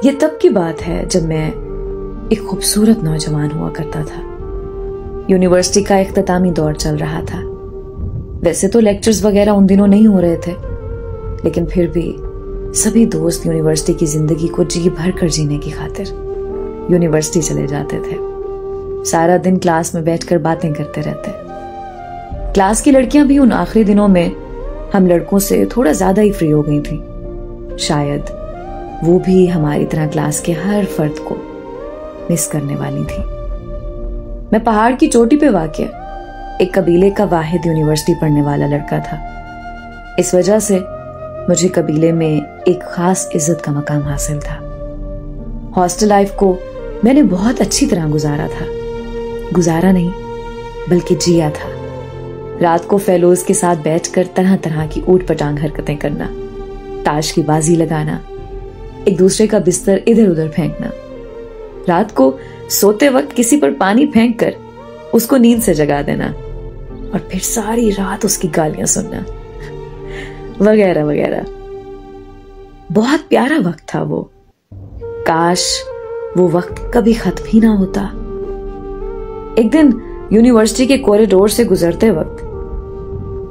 ये तब की बात है जब मैं एक खूबसूरत नौजवान हुआ करता था। यूनिवर्सिटी का इख्तितामी दौर चल रहा था। वैसे तो लेक्चर्स वगैरह उन दिनों नहीं हो रहे थे, लेकिन फिर भी सभी दोस्त यूनिवर्सिटी की जिंदगी को जी भर कर जीने की खातिर यूनिवर्सिटी चले जाते थे। सारा दिन क्लास में बैठकर बातें करते रहते। क्लास की लड़कियां भी उन आखिरी दिनों में हम लड़कों से थोड़ा ज्यादा ही फ्री हो गई थी। शायद वो भी हमारी तरह क्लास के हर फर्द को मिस करने वाली थी। मैं पहाड़ की चोटी पे वाक़या एक कबीले का वाहिद यूनिवर्सिटी पढ़ने वाला लड़का था। इस वजह से मुझे कबीले में एक खास इज्जत का मकाम हासिल था। हॉस्टल लाइफ को मैंने बहुत अच्छी तरह गुजारा था। गुजारा नहीं बल्कि जिया था। रात को फेलोज के साथ बैठकर तरह तरह की ऊट पटांग हरकतें करना, ताश की बाजी लगाना, एक दूसरे का बिस्तर इधर उधर फेंकना, रात को सोते वक्त किसी पर पानी फेंक कर उसको नींद से जगा देना और फिर सारी रात उसकी गालियां सुनना, वगैरह वगैरह। बहुत प्यारा वक्त था वो। काश वो वक्त कभी खत्म ही ना होता। एक दिन यूनिवर्सिटी के कॉरिडोर से गुजरते वक्त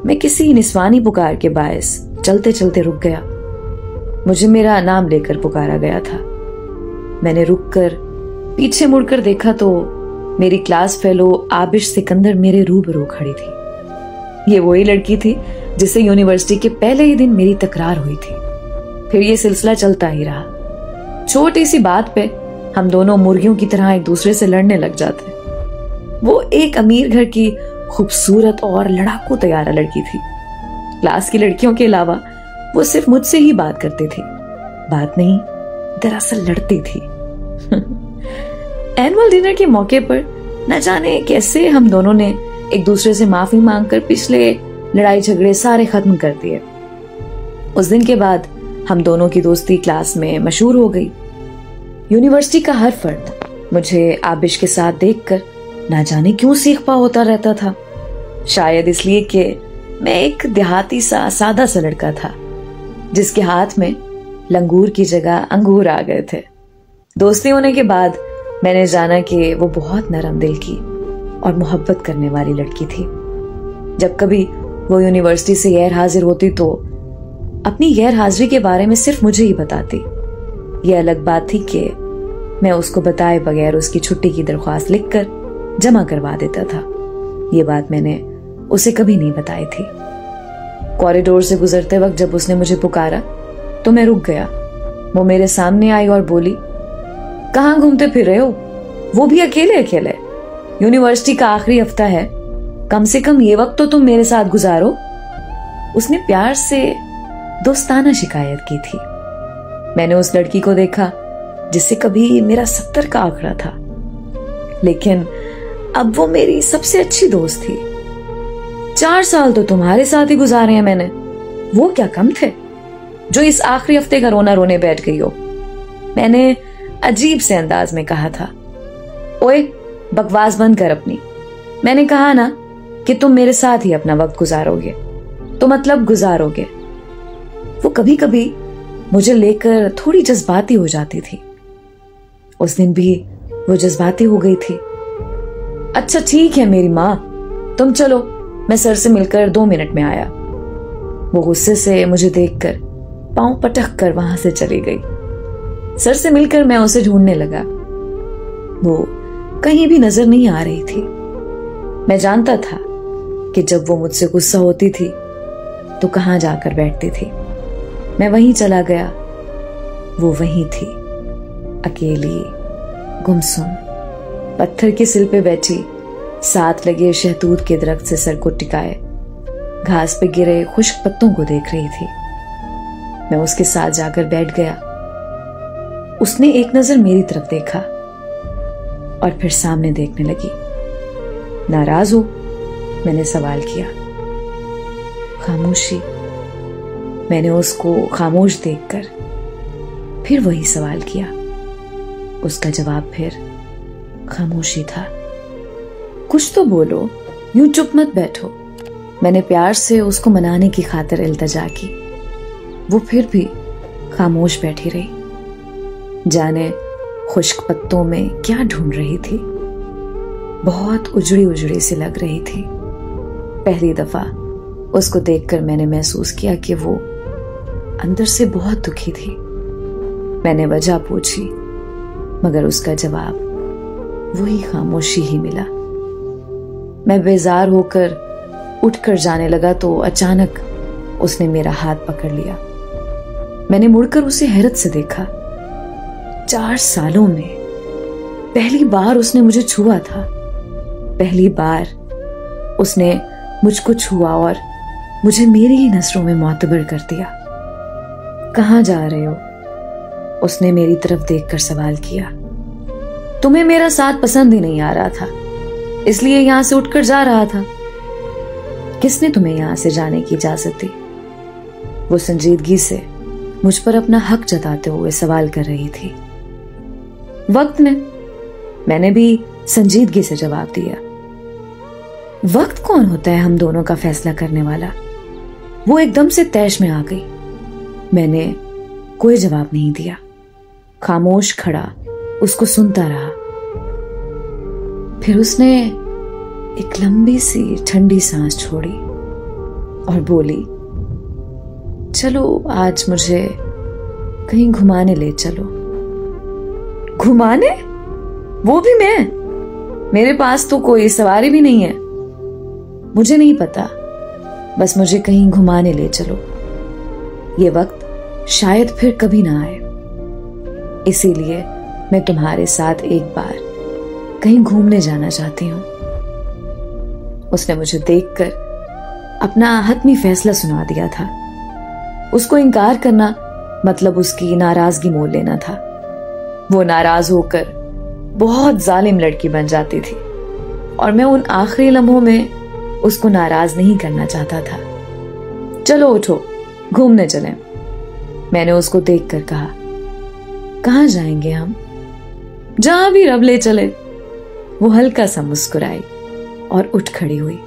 मैं किसी निस्वानी पुकार के बायस चलते चलते रुक गया। मुझे मेरा नाम लेकर पुकारा गया था। मैंने रुककर पीछे मुड़कर देखा तो मेरी क्लास फेलो आबिश सिकंदर मेरे रूबरू खड़ी थी। ये वही लड़की थी जिससे यूनिवर्सिटी के पहले ही दिन मेरी तकरार हुई थी। फिर ये सिलसिला चलता ही रहा। छोटी सी बात पे हम दोनों मुर्गियों की तरह एक दूसरे से लड़ने लग जाते। वो एक अमीर घर की खूबसूरत और लड़ाकू तैयारा लड़की थी। क्लास की लड़कियों के अलावा वो सिर्फ मुझसे ही बात करती थी। बात नहीं, दरअसल लड़ती थी। एनुअल डिनर के मौके पर न जाने कैसे हम दोनों ने एक दूसरे से माफी मांगकर पिछले लड़ाई झगड़े सारे खत्म कर दिए। उस दिन के बाद हम दोनों की दोस्ती क्लास में मशहूर हो गई। यूनिवर्सिटी का हर फर्द मुझे आबिश के साथ देखकर ना जाने क्यों सीखपा होता रहता था। शायद इसलिए कि मैं एक देहाती सा सादा सा लड़का था जिसके हाथ में लंगूर की जगह अंगूर आ गए थे। दोस्ती होने के बाद मैंने जाना कि वो बहुत नरम दिल की और मोहब्बत करने वाली लड़की थी। जब कभी वो यूनिवर्सिटी से गैर हाजिर होती तो अपनी गैर हाजिरी के बारे में सिर्फ मुझे ही बताती। यह अलग बात थी कि मैं उसको बताए बगैर उसकी छुट्टी की दरख्वास्त लिखकर जमा करवा देता था। ये बात मैंने उसे कभी नहीं बताई थी। कॉरिडोर से गुजरते वक्त जब उसने मुझे पुकारा तो मैं रुक गया। वो मेरे सामने आई और बोली, कहाँ घूमते फिर रहे हो? वो भी अकेले अकेले। यूनिवर्सिटी का आखिरी हफ्ता है, कम से कम ये वक्त तो तुम मेरे साथ गुजारो। उसने प्यार से दोस्ताना शिकायत की थी। मैंने उस लड़की को देखा जिससे कभी मेरा 70 का आंकड़ा था, लेकिन अब वो मेरी सबसे अच्छी दोस्त थी। 4 साल तो तुम्हारे साथ ही गुजारे हैं मैंने, वो क्या कम थे जो इस आखिरी हफ्ते का रोना रोने बैठ गई हो? मैंने अजीब से अंदाज में कहा था। ओए, बकवास बंद कर अपनी। मैंने कहा ना कि तुम मेरे साथ ही अपना वक्त गुजारोगे, तो मतलब गुजारोगे। वो कभी कभी मुझे लेकर थोड़ी जज्बाती हो जाती थी। उस दिन भी वो जज्बाती हो गई थी। अच्छा ठीक है मेरी माँ, तुम चलो, मैं सर से मिलकर 2 मिनट में आया। वो गुस्से से मुझे देखकर पांव पटक कर वहां से चली गई। सर से मिलकर मैं उसे ढूंढने लगा। वो कहीं भी नजर नहीं आ रही थी। मैं जानता था कि जब वो मुझसे गुस्सा होती थी तो कहां जाकर बैठती थी। मैं वहीं चला गया। वो वहीं थी, अकेली, गुमसुम, पत्थर के सिल पे बैठी, साथ लगे शहतूत के दरख्त से सर को टिकाए घास पे गिरे खुश्क पत्तों को देख रही थी। मैं उसके साथ जाकर बैठ गया। उसने एक नजर मेरी तरफ देखा और फिर सामने देखने लगी। नाराज हो? मैंने सवाल किया। खामोशी। मैंने उसको खामोश देखकर फिर वही सवाल किया। उसका जवाब फिर खामोशी था। कुछ तो बोलो, यूं चुप मत बैठो। मैंने प्यार से उसको मनाने की खातिर इल्तजा की। वो फिर भी खामोश बैठी रही। जाने खुश्क पत्तों में क्या ढूंढ रही थी। बहुत उजड़ी उजड़ी सी लग रही थी। पहली दफा उसको देखकर मैंने महसूस किया कि वो अंदर से बहुत दुखी थी। मैंने वजह पूछी, मगर उसका जवाब वही खामोशी ही मिला। मैं बेजार होकर उठकर जाने लगा तो अचानक उसने मेरा हाथ पकड़ लिया। मैंने मुड़कर उसे हैरत से देखा। 4 सालों में पहली बार उसने मुझे छुआ था। पहली बार उसने मुझको छुआ और मुझे मेरी ही नजरों में मोतबर कर दिया। कहाँ जा रहे हो? उसने मेरी तरफ देखकर सवाल किया। तुम्हें मेरा साथ पसंद ही नहीं आ रहा था, इसलिए यहां से उठकर जा रहा था। किसने तुम्हें यहां से जाने की इजाजत दी? वो संजीदगी से मुझ पर अपना हक जताते हुए सवाल कर रही थी। वक्त ने, मैंने भी संजीदगी से जवाब दिया। वक्त कौन होता है हम दोनों का फैसला करने वाला? वो एकदम से तैश में आ गई। मैंने कोई जवाब नहीं दिया, खामोश खड़ा उसको सुनता रहा। फिर उसने एक लंबी सी ठंडी सांस छोड़ी और बोली, चलो आज मुझे कहीं घुमाने ले चलो। घुमाने? वो भी मैं? मेरे पास तो कोई सवारी भी नहीं है। मुझे नहीं पता, बस मुझे कहीं घुमाने ले चलो। ये वक्त शायद फिर कभी ना आए, इसीलिए मैं तुम्हारे साथ एक बार कहीं घूमने जाना चाहती हूं। उसने मुझे देखकर अपना हतमी फैसला सुना दिया था। उसको इनकार करना मतलब उसकी नाराजगी मोल लेना था। वो नाराज होकर बहुत जालिम लड़की बन जाती थी और मैं उन आखिरी लम्हों में उसको नाराज नहीं करना चाहता था। चलो उठो, घूमने चलें। मैंने उसको देखकर कहा। कहाँ जाएंगे हम? जहां भी रब ले चले। वो हल्का सा मुस्कुराई और उठ खड़ी हुई।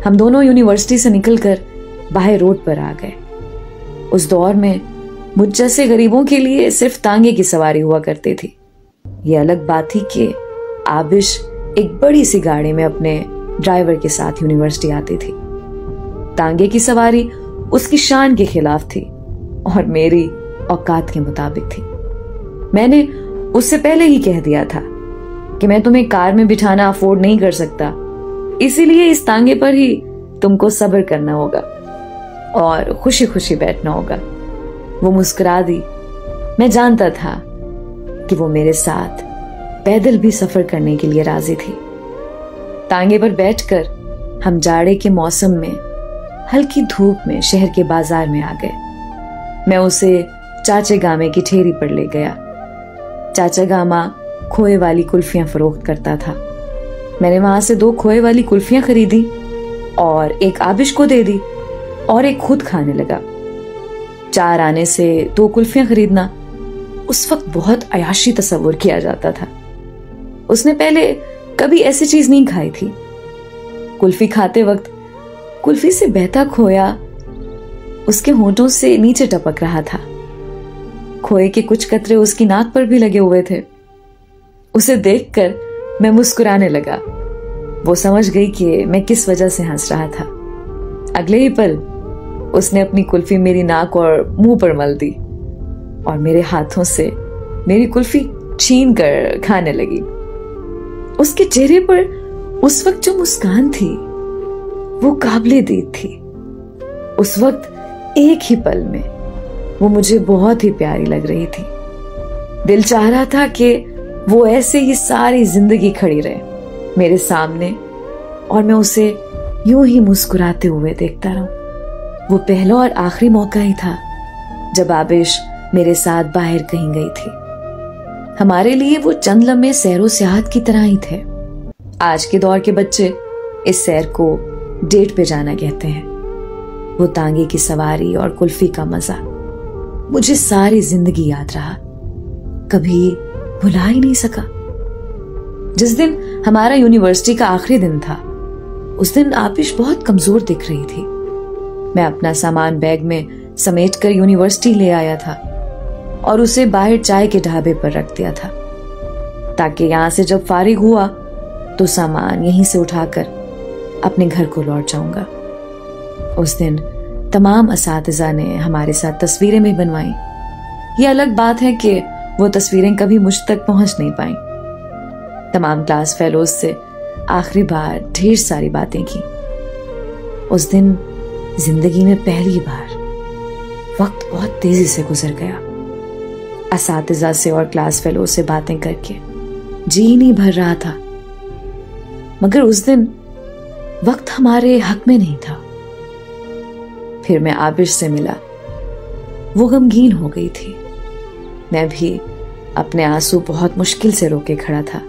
हम दोनों यूनिवर्सिटी से निकलकर बाहर रोड पर आ गए। उस दौर में मुझ जैसे गरीबों के लिए सिर्फ तांगे की सवारी हुआ करती थी। ये अलग बात थी कि आबिश एक बड़ी सी गाड़ी में अपने ड्राइवर के साथ यूनिवर्सिटी आती थी। तांगे की सवारी उसकी शान के खिलाफ थी और मेरी औकात के मुताबिक थी। मैंने उससे पहले ही कह दिया था कि मैं तुम्हें कार में बिठाना अफोर्ड नहीं कर सकता, इसीलिए इस तांगे पर ही तुमको सब्र करना होगा और खुशी खुशी बैठना होगा। वो मुस्कुरा दी। मैं जानता था कि वो मेरे साथ पैदल भी सफर करने के लिए राजी थी। तांगे पर बैठकर हम जाड़े के मौसम में हल्की धूप में शहर के बाजार में आ गए। मैं उसे चाचे गामे की ठेरी पर ले गया। चाचा गामा खोए वाली कुल्फियां फरोख्त करता था। मैंने वहां से 2 खोए वाली कुल्फियां खरीदी और एक आबिश को दे दी और एक खुद खाने लगा। 4 आने से 2 कुल्फियां खरीदना उस वक्त बहुत अयाशी तस्वुर किया जाता था। उसने पहले कभी ऐसी चीज नहीं खाई थी। कुल्फी खाते वक्त कुल्फी से बहता खोया उसके होंठों से नीचे टपक रहा था। खोए के कुछ कतरे उसकी नाक पर भी लगे हुए थे। उसे देखकर मैं मुस्कुराने लगा। वो समझ गई कि मैं किस वजह से हंस रहा था। अगले ही पल उसने अपनी कुल्फी मेरी नाक और मुंह पर मल दी और मेरे हाथों से मेरी कुल्फी छीन कर खाने लगी। उसके चेहरे पर उस वक्त जो मुस्कान थी वो काबिले दीद थी। उस वक्त एक ही पल में वो मुझे बहुत ही प्यारी लग रही थी। दिल चाह रहा था कि वो ऐसे ही सारी जिंदगी खड़ी रहे मेरे सामने और मैं उसे यूं ही मुस्कुराते हुए देखता रहूं। वो पहला और आखिरी मौका ही था जब आबिश मेरे साथ बाहर कहीं गई थी। हमारे लिए वो चंद लम्हे सैरो सियाहत की तरह ही थे। आज के दौर के बच्चे इस सैर को डेट पे जाना कहते हैं। वो तांगे की सवारी और कुल्फी का मजा मुझे सारी जिंदगी याद रहा, कभी भुला ही नहीं सका। जिस दिन हमारा यूनिवर्सिटी का आखिरी दिन था उस दिन आबिश बहुत कमजोर दिख रही थी। मैं अपना सामान बैग में समेट कर यूनिवर्सिटी ले आया था और उसे बाहर चाय के ढाबे पर रख दिया था, ताकि यहां से जब फारिग हुआ तो सामान यहीं से उठाकर अपने घर को लौट जाऊंगा। उस दिन तमाम असातिज़ा ने हमारे साथ तस्वीरें भी बनवाई। ये अलग बात है कि वो तस्वीरें कभी मुझ तक पहुंच नहीं पाई। तमाम क्लास फेलोज से आखिरी बार ढेर सारी बातें की। उस दिन जिंदगी में पहली बार वक्त बहुत तेजी से गुजर गया। असातिज़ा से और क्लास फेलोज से बातें करके जी नहीं भर रहा था, मगर उस दिन वक्त हमारे हक में नहीं था। फिर मैं आबिश से मिला। वो गमगीन हो गई थी। मैं भी अपने आंसू बहुत मुश्किल से रोके खड़ा था।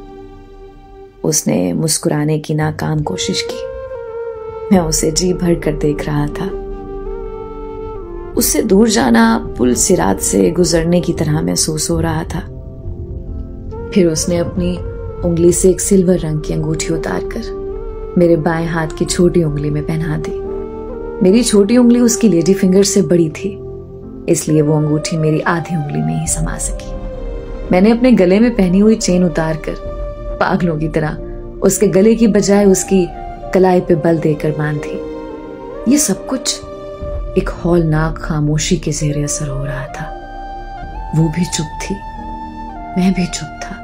उसने मुस्कुराने की नाकाम कोशिश की। मैं उसे जी भर कर देख रहा था। उससे दूर जाना पुल सिरात से गुजरने की तरह महसूस हो रहा था। फिर उसने अपनी उंगली से एक सिल्वर रंग की अंगूठी उतारकर मेरे बाएं हाथ की छोटी उंगली में पहना दी। मेरी छोटी उंगली उसकी लेडी फिंगर से बड़ी थी, इसलिए वो अंगूठी मेरी आधी उंगली में ही समा सकी। मैंने अपने गले में पहनी हुई चेन उतारकर पागलों की तरह उसके गले की बजाय उसकी कलाई पे बल देकर बांधी। ये सब कुछ एक हौलनाक खामोशी के ज़ेरे असर हो रहा था। वो भी चुप थी, मैं भी चुप था।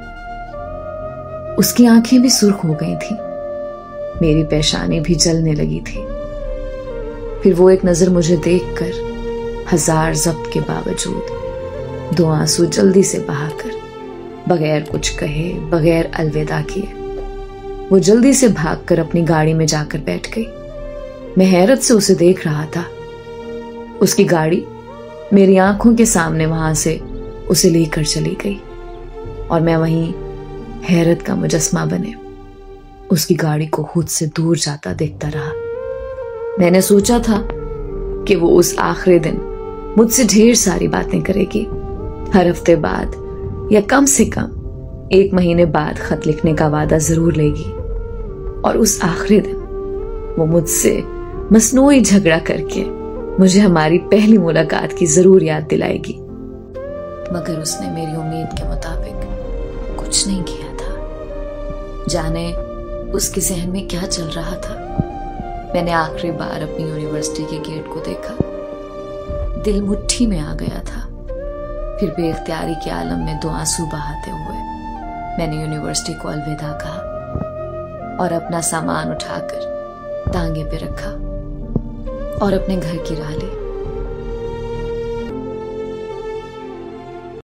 उसकी आंखें भी सुर्ख हो गई थी, मेरी पेशानी भी जलने लगी थी। फिर वो एक नजर मुझे देखकर हजार जब्त के बावजूद दो आंसू जल्दी से बहाकर, बगैर कुछ कहे, बगैर अलविदा किए, वो जल्दी से भागकर अपनी गाड़ी में जाकर बैठ गई। मैं हैरत से उसे देख रहा था। उसकी गाड़ी मेरी आंखों के सामने वहां से उसे लेकर चली गई और मैं वहीं हैरत का मुजस्मा बने उसकी गाड़ी को खुद से दूर जाता देखता रहा। मैंने सोचा था कि वो उस आखिरी दिन मुझसे ढेर सारी बातें करेगी। हर हफ्ते बाद या कम से कम 1 महीने बाद खत लिखने का वादा जरूर लेगी और उस आखिरी दिन वो मुझसे मसनूई झगड़ा करके मुझे हमारी पहली मुलाकात की जरूर याद दिलाएगी। मगर उसने मेरी उम्मीद के मुताबिक कुछ नहीं किया था। जाने उसके जहन में क्या चल रहा था। मैंने आखिरी बार अपनी यूनिवर्सिटी के गेट को देखा। दिल मुट्ठी में आ गया था। फिर बेख्तियारी के आलम में 2 आंसू बहाते हुए मैंने यूनिवर्सिटी को अलविदा कहा और अपना सामान उठाकर टांगे पे रखा और अपने घर की राह ली।